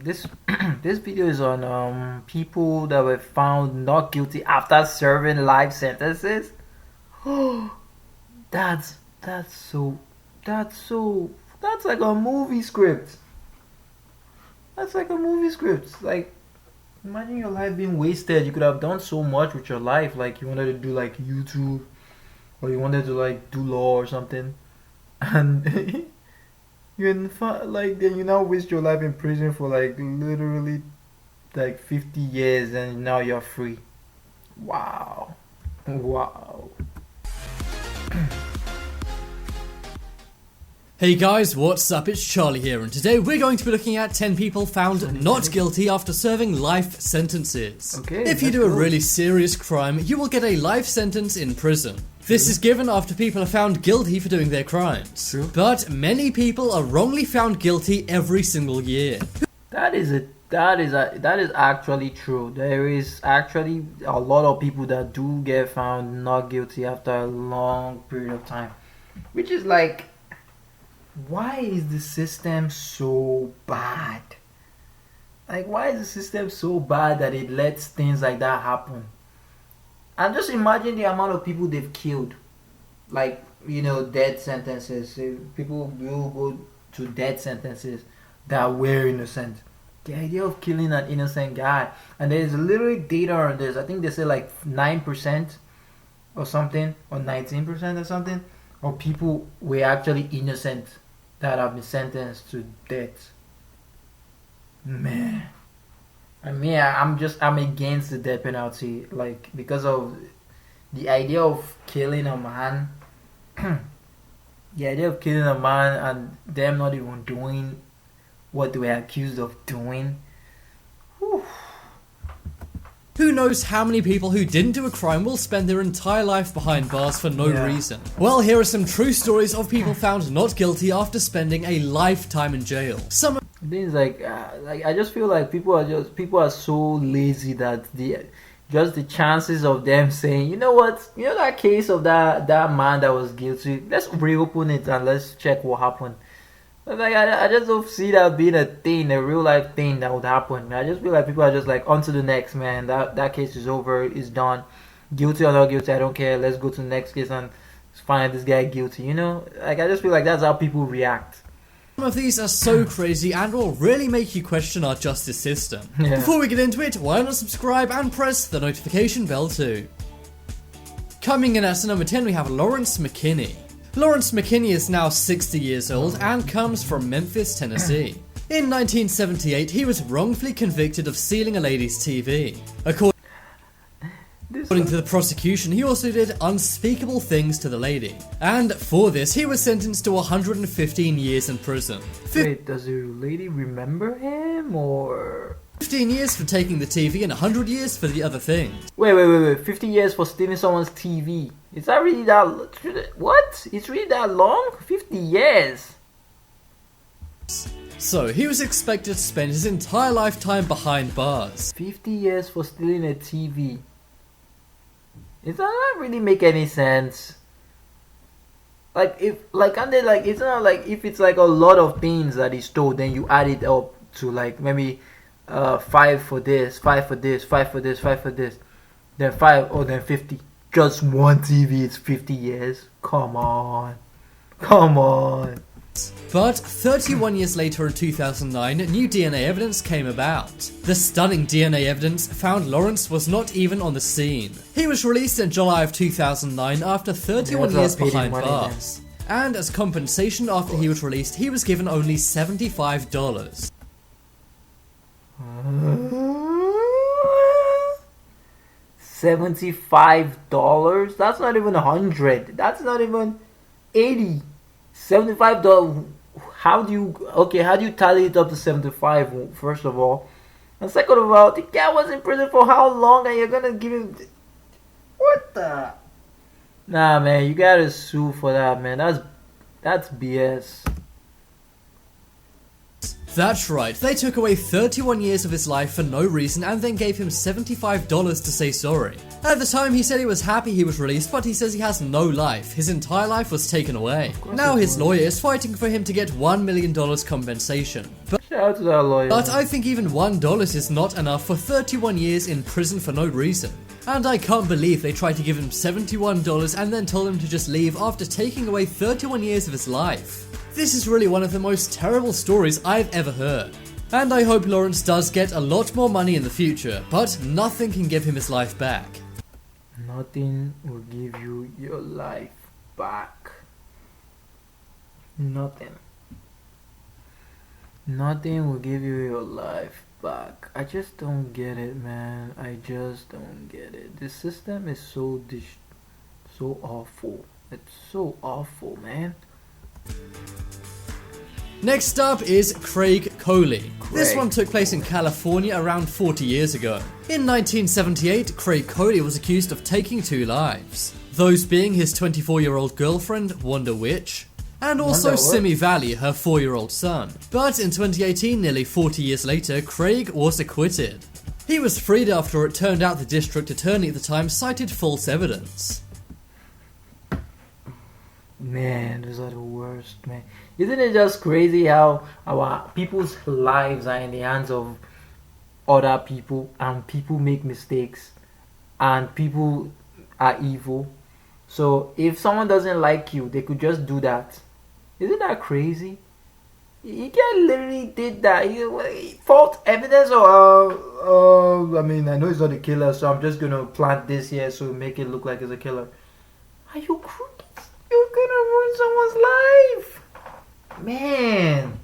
this this video is on people that were found not guilty after serving life sentences. that's so that's like a movie script. That's like a movie script. Like, imagine your life being wasted. You could have done so much with your life. Like, you wanted to do like YouTube, or you wanted to like do law or something, and like then you now waste your life in prison for like literally like 50 years, and now you're free. Wow. Wow. Hey guys, what's up? It's Charlie here, and today we're going to be looking at 10 people found not guilty after serving life sentences. Okay, if you do a really serious crime, you will get a life sentence in prison. This is given after people are found guilty for doing their crimes. True. But many people are wrongly found guilty every single year. That is actually true. There is actually a lot of people that do get found not guilty after a long period of time, which is like, why is the system so bad? Like, why is the system so bad that it lets things like that happen? And just imagine the amount of people they've killed. Like, death sentences. People will go to death sentences that were innocent. The idea of killing an innocent guy. And there's literally data on this. I think they say like 9% or something, or 19% or something, of people were actually innocent that have been sentenced to death. Man. I mean, I'm against the death penalty, like, because of the idea of killing a man. The idea of killing a man and them not even doing what they were accused of doing. Whew. Who knows how many people who didn't do a crime will spend their entire life behind bars for no reason? Well, here are some true stories of people found not guilty after spending a lifetime in jail. Some things like I just feel like people are so lazy that the chances of them saying, you know what, that case of that man that was guilty, let's reopen it and let's check what happened. Like, I just don't see that being a thing, a real life thing that would happen. I just feel like people are just like, on to the next, man. That case is over, it's done. Guilty or not guilty, I don't care. Let's go to the next case and find this guy guilty, Like, I just feel like that's how people react. Some of these are so crazy and will really make you question our justice system. Yeah. Before we get into it, why not subscribe and press the notification bell too? Coming in at number 10, we have Lawrence McKinney. Lawrence McKinney is now 60 years old and comes from Memphis, Tennessee. In 1978, he was wrongfully convicted of stealing a lady's TV. According to the prosecution, he also did unspeakable things to the lady. And for this, he was sentenced to 115 years in prison. Wait, does the lady remember him, or...? 15 years for taking the TV and 100 years for the other things. Wait. 50 years for stealing someone's TV. Is that really that... What? It's really that long? 50 years? So, he was expected to spend his entire lifetime behind bars. 50 years for stealing a TV. Does that not really make any sense? Like, it's not like if it's like a lot of things that he stole, then you add it up to like maybe 5 for this, 5 for this, 5 for this, 5 for this, then 5, or then 50. Just one TV is 50 years? Come on. But 31 years later in 2009, new DNA evidence came about. The stunning DNA evidence found Lawrence was not even on the scene. He was released in July of 2009 after 31 years behind bars. And as compensation after he was released, he was given only $75. $75? That's not even 100. That's not even 80. $75. How do you tally it up to 75, first of all? And second of all, the guy was in prison for how long, and you're gonna give him... What the... Nah, man, you gotta sue for that, man. That's BS. That's right, they took away 31 years of his life for no reason and then gave him $75 to say sorry. At the time he said he was happy he was released, but he says he has no life. His entire life was taken away. Now his lawyer is fighting for him to get $1 million compensation. But Shout out to that lawyer. But I think even $1 is not enough for 31 years in prison for no reason. And I can't believe they tried to give him $71 and then told him to just leave after taking away 31 years of his life. This is really one of the most terrible stories I've ever heard. And I hope Lawrence does get a lot more money in the future, but nothing can give him his life back. Nothing will give you your life back. Nothing. Nothing will give you your life back. I just don't get it, man. I just don't get it. The system is so awful. It's so awful, man. Next up is Craig Koli. This one took place in California around 40 years ago. In 1978, Craig Koli was accused of taking 2 lives. Those being his 24-year-old girlfriend, Wanda Witch, and also Simi Valley, her 4-year-old son. But in 2018, nearly 40 years later, Craig was acquitted. He was freed after it turned out the district attorney at the time cited false evidence. Man, those are the worst, man. Isn't it just crazy how our people's lives are in the hands of other people, and people make mistakes, and people are evil? So if someone doesn't like you, they could just do that. Isn't that crazy? He can literally did that. False evidence, or I mean, I know he's not a killer, so I'm just gonna plant this here so make it look like he's a killer. Are you crazy? You're gonna ruin someone's life, man.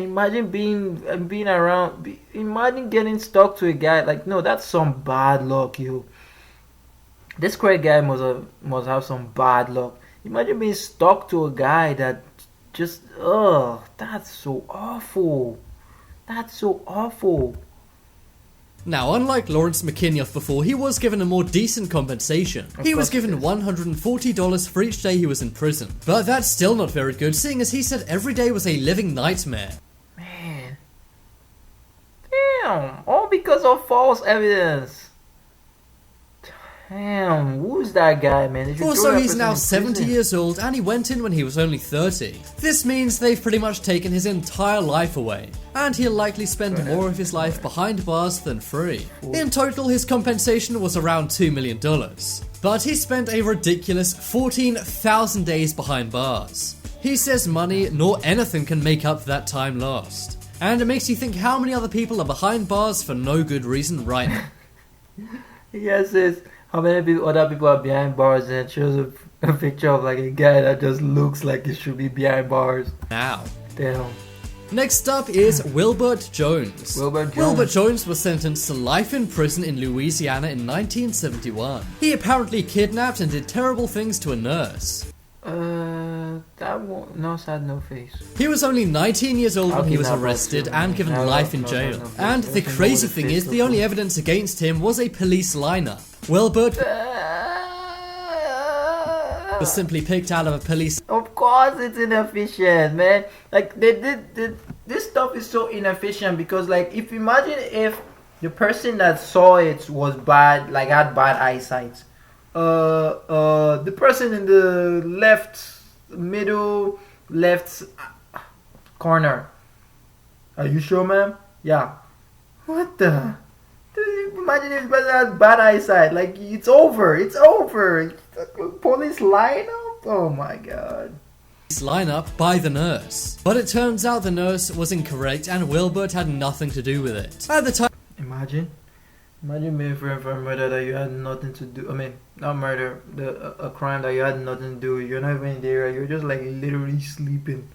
Imagine being around. Imagine getting stuck to a guy like, no, that's some bad luck, yo. This Craig guy must have some bad luck. Imagine being stuck to a guy that just, that's so awful. That's so awful. Now, unlike Lawrence McKinney of before, he was given a more decent compensation. He was given $140 for each day he was in prison. But that's still not very good, seeing as he said every day was a living nightmare. Man. Damn. All because of false evidence. Damn, who's that guy, man? Also, he's now 70 years old and he went in when he was only 30. This means they've pretty much taken his entire life away, and he'll likely spend more of his life behind bars than free. In total, his compensation was around $2 million. But he spent a ridiculous 14,000 days behind bars. He says money nor anything can make up that time lost. And it makes you think how many other people are behind bars for no good reason right now. Yes, it's how many other people are behind bars, and shows a picture of like a guy that just looks like he should be behind bars. Now. Damn. Next up is Wilbert Jones. Wilbert Jones was sentenced to life in prison in Louisiana in 1971. He apparently kidnapped and did terrible things to a nurse. That one, no sad, no face. He was only 19 years old when he was arrested and given life in jail. And the crazy thing is, the only evidence against him was a police lineup. Wilbert was simply picked out of a police. Of course it's inefficient, man. Like this stuff is so inefficient because, like, if imagine if the person that saw it was bad, like had bad eyesight. The person in the middle left corner. Are you sure, ma'am? Yeah. What the? Imagine if the person has bad eyesight. Like, it's over. Police lineup? Oh my god. Lineup by the nurse. But it turns out the nurse was incorrect and Wilbert had nothing to do with it. At the time. Imagine being framed for a murder that you had nothing to do. I mean, not murder, a crime that you had nothing to do with. You're not even in there. You're just like literally sleeping.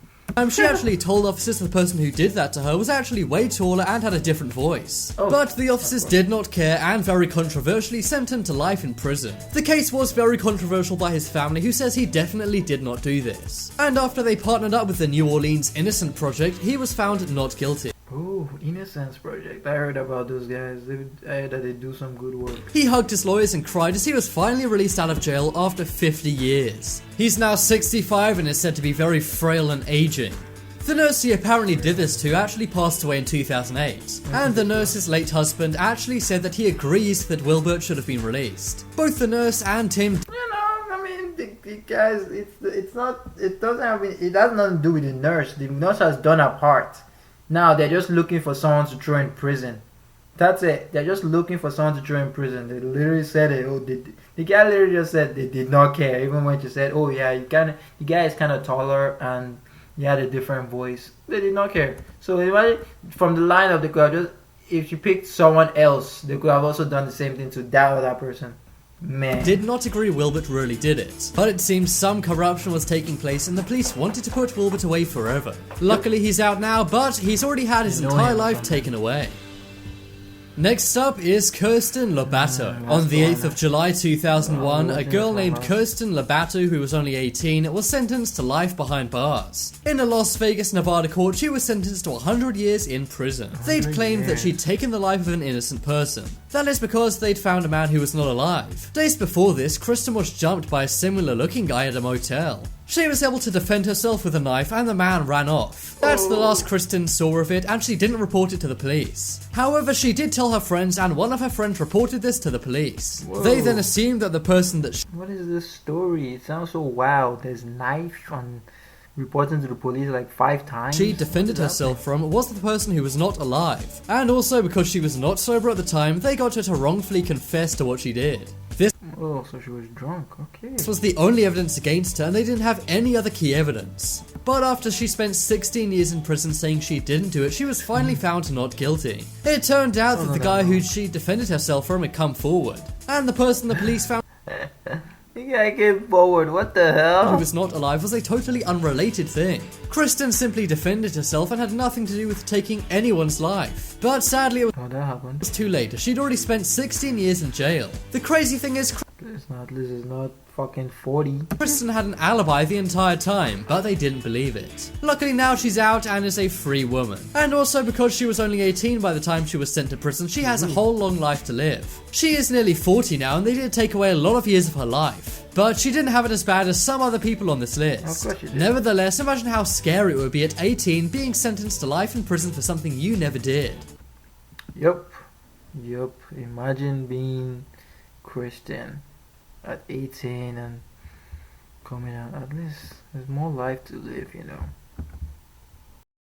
She actually told officers the person who did that to her was actually way taller and had a different voice. But the officers did not care and very controversially sent him to life in prison. The case was very controversial by his family, who says he definitely did not do this. And after they partnered up with the New Orleans Innocent Project, he was found not guilty. Oh, Innocence Project. I heard about those guys. I heard that they do some good work. He hugged his lawyers and cried as he was finally released out of jail after 50 years. He's now 65 and is said to be very frail and aging. The nurse he apparently did this to actually passed away in 2008, and the nurse's late husband actually said that he agrees that Wilbert should have been released. Both the nurse and Tim, guys, it has nothing to do with the nurse. The nurse has done her part. Now they're just looking for someone to throw in prison. That's it. They're just looking for someone to throw in prison. They literally said it. Oh, the guy literally just said they did not care. Even when she said, "Oh yeah, the guy is kind of taller and he had a different voice," they did not care. So imagine from the line of the crowd, just if you picked someone else, they could have also done the same thing to that other person. Man. Did not agree Wilbert really did it, but it seems some corruption was taking place and the police wanted to put Wilbert away forever. Luckily he's out now, but he's already had his entire life taken away. Next up is Kirsten Lobato. On the 8th of July 2001, a girl named Kirsten Lobato, who was only 18, was sentenced to life behind bars. In a Las Vegas, Nevada court, she was sentenced to 100 years in prison. They'd claimed that she'd taken the life of an innocent person. That is because they'd found a man who was not alive. Days before this, Kirsten was jumped by a similar looking guy at a motel. She was able to defend herself with a knife and the man ran off. That's the last Kirsten saw of it, and she didn't report it to the police. However, she did tell her friends, and one of her friends reported this to the police. Whoa. They then assumed that the person that What is this story? It sounds so wild. There's knife on reporting to the police like 5 times. she defended herself from was the person who was not alive. And also because she was not sober at the time, they got her to wrongfully confess to what she did. Oh, so she was drunk. Okay. This was the only evidence against her and they didn't have any other key evidence. But after she spent 16 years in prison saying she didn't do it, she was finally found not guilty. It turned out that the guy who she defended herself from had come forward. And the person the police found The guy came forward. What the hell? who was not alive was a totally unrelated thing. Kirsten simply defended herself and had nothing to do with taking anyone's life. But sadly it Oh, that happened. was too late. She'd already spent 16 years in jail. The crazy thing is This is not fucking 40. Kirsten had an alibi the entire time, but they didn't believe it. Luckily now she's out and is a free woman. And also because she was only 18 by the time she was sent to prison, she has a whole long life to live. She is nearly 40 now and they did take away a lot of years of her life. But she didn't have it as bad as some other people on this list. Of course she did. Nevertheless, imagine how scary it would be at 18 being sentenced to life in prison for something you never did. Yup. Imagine being Christian at 18 and coming out. At least there's more life to live, you know.